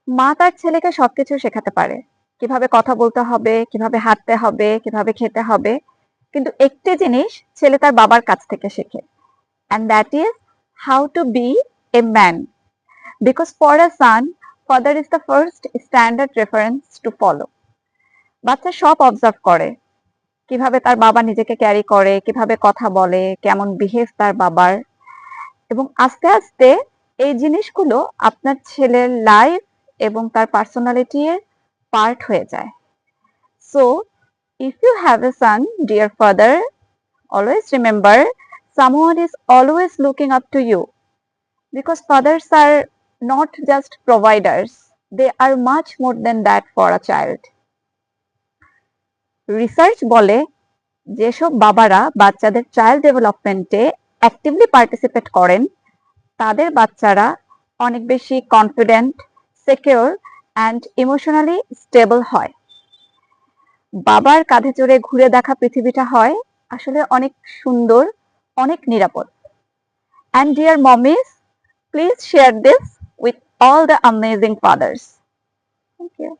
মা তার ছেলেকে সবকিছু শেখাতে পারে, কিভাবে কথা বলতে হবে, কিভাবে হাঁটতে হবে, কিভাবে খেতে হবে, কিন্তু একটি জিনিস ছেলে তার বাবার কাছ থেকে শেখে, and that is how to be a man, because for a son father is the first standard reference to follow. বাচ্চা সব অবজার্ভ করে, কিভাবে তার বাবা নিজেকে ক্যারি করে, কিভাবে কথা বলে, কেমন বিহেভ তার বাবার, এবং আস্তে আস্তে এই জিনিসগুলো আপনার ছেলের লাইফ এবং তার পার্সোনালিটির পার্ট হয়ে যায়। So if you have a son, dear father, always remember someone is always looking up to you, because fathers are not just providers, they are much more than that for a child. Research বলে যেসব বাবারা বাচ্চাদের child ডেভেলপমেন্টে actively participate করেন তাদের বাচ্চারা অনেক বেশি confident, secure and emotionally stable হয়। বাবার কাঁধে চড়ে ঘুরে দেখা পৃথিবীটা হয় আসলে অনেক সুন্দর, অনেক নিরাপদ। And dear mommies, please share this with all the amazing fathers. Thank you.